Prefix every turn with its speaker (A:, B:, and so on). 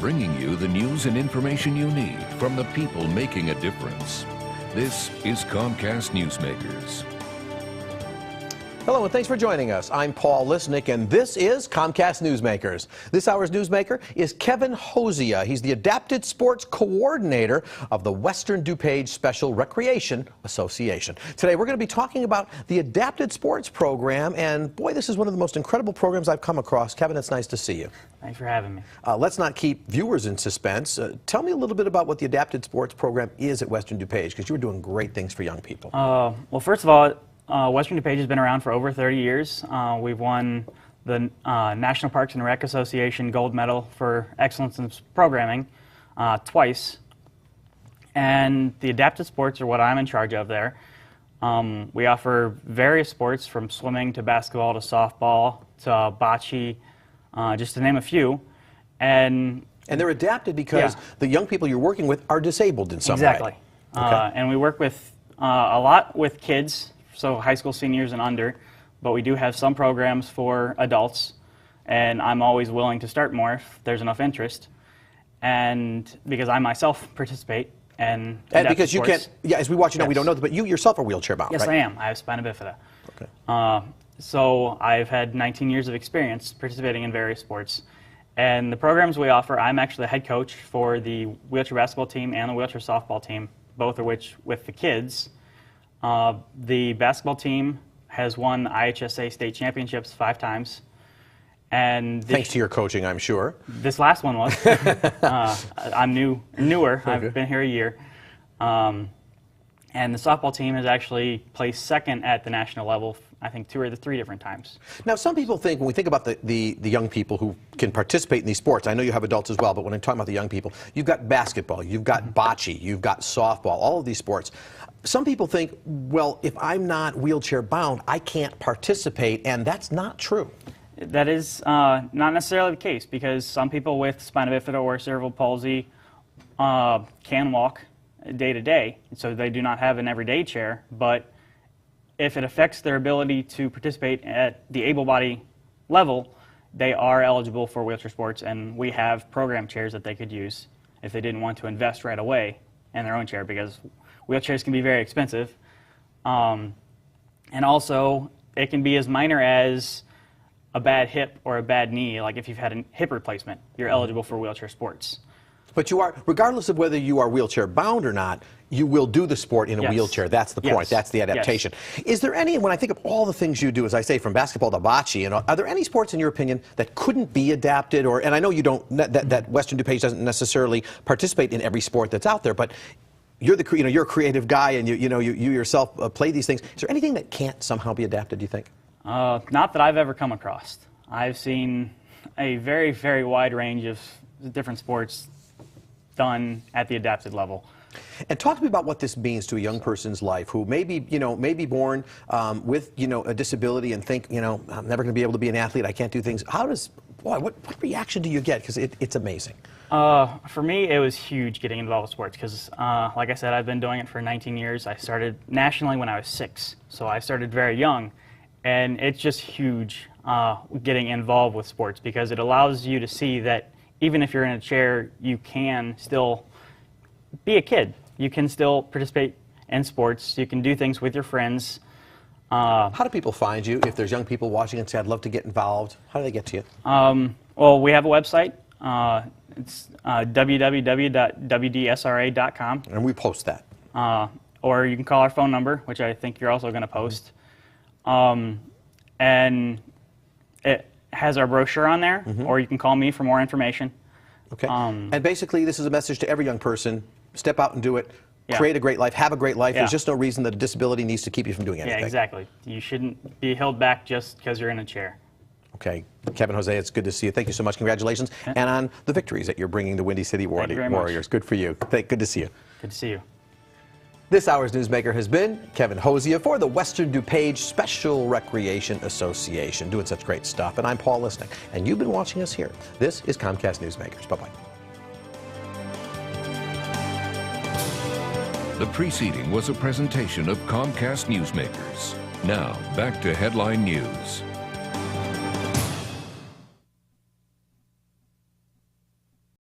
A: bringing you the news and information you need from the people making a difference. This is Comcast Newsmakers.
B: Hello and thanks for joining us. I'm Paul Lisnick and this is Comcast Newsmakers. This hour's newsmaker is Kevin Hosea. He's the Adapted Sports Coordinator of the Western DuPage Special Recreation Association. Today we're going to be talking about the Adapted Sports program, and boy, this is one of the most incredible programs I've come across. Kevin, it's nice to see you.
C: Thanks for having me.
B: Let's not keep viewers in suspense. Tell me a little bit about what the Adapted Sports program is at Western DuPage, because you're doing great things for young people.
C: Well, first of all, Western DuPage has been around for over 30 years. We've won the National Parks and Rec Association Gold Medal for Excellence in Programming twice. And the adapted sports are what I'm in charge of there. We offer various sports from swimming to basketball to softball to bocce, just to name a few. And
B: they're adapted because the young people you're working with are disabled in some way.
C: Exactly.
B: Okay.
C: And we work with a lot with kids, so high school seniors and under, but we do have some programs for adults, and I'm always willing to start more if there's enough interest, and because I myself participate in
B: and because you
C: sports.
B: can't, as we watch, you know, we don't know, but you yourself are wheelchair bound,
C: Yes,
B: right?
C: I am. I have spina bifida.
B: Okay.
C: So I've had 19 years of experience participating in various sports, and the programs we offer, I'm actually the head coach for the wheelchair basketball team and the wheelchair softball team, both of which with the kids. The basketball team has won IHSA state championships 5 times. And
B: thanks to your coaching, I'm sure.
C: This last one was. I'm newer.
B: Okay.
C: I've been here a year. And the softball team has actually placed second at the national level, I think 2 or 3 different times.
B: Now, some people think, when we think about the young people who can participate in these sports, I know you have adults as well, but when I'm talking about the young people, you've got basketball, you've got bocce, you've got softball, all of these sports. Some people think, well, if I'm not wheelchair bound, I can't participate, and that's not true.
C: That is not necessarily the case, because some people with spina bifida or cerebral palsy can walk day to day, so they do not have an everyday chair, but if it affects their ability to participate at the able-body level, they are eligible for wheelchair sports, and we have program chairs that they could use if they didn't want to invest right away in their own chair, because wheelchairs can be very expensive. And also, it can be as minor as a bad hip or a bad knee. Like if you've had a hip replacement, you're eligible for wheelchair sports.
B: But you are, regardless of whether you are wheelchair bound or not, you will do the sport in a wheelchair. That's the point. That's the adaptation. Is there any, when I think of all the things you do, as I say, from basketball to bocce, and are there any sports, in your opinion, that couldn't be adapted? Or, and I know you don't, that Western DuPage doesn't necessarily participate in every sport that's out there, but you're the, you're a creative guy, and you yourself play these things. Is there anything that can't somehow be adapted, do you think?
C: Not that I've ever come across. I've seen a very, very wide range of different sports done at the adapted level.
B: And talk to me about what this means to a young person's life who may be born with, a disability and think, I'm never going to be able to be an athlete, I can't do things. How does, boy, what reaction do you get? Because it's amazing.
C: For me, it was huge getting involved with sports because, like I said, I've been doing it for 19 years. I started nationally when I was 6, so I started very young. And it's just huge getting involved with sports because it allows you to see that even if you're in a chair, you can still be a kid. You can still participate in sports. You can do things with your friends.
B: How do people find you if there's young people watching and say, I'd love to get involved? How do they get to you?
C: Well, we have a website. It's www.WDSRA.com.
B: And we post that.
C: Or you can call our phone number, which I think you're also going to post. And it has our brochure on there, or you can call me for more information.
B: Okay. And basically, this is a message to every young person. Step out and do it. Create a great life. Have a great life. There's just no reason that a disability needs to keep you from doing anything.
C: Yeah, exactly. You shouldn't be held back just because you're in a chair.
B: Okay. Kevin Hosea, it's good to see you. Thank you so much. Congratulations. And on the victories that you're bringing the Windy City Warriors. Good for you. Good to see you.
C: Good to see you.
B: This hour's newsmaker has been Kevin Hosea for the Western DuPage Special Recreation Association, doing such great stuff. And I'm Paul Lisnick, and you've been watching us here. This is Comcast Newsmakers. Bye-bye.
A: The preceding was a presentation of Comcast Newsmakers. Now, back to headline news.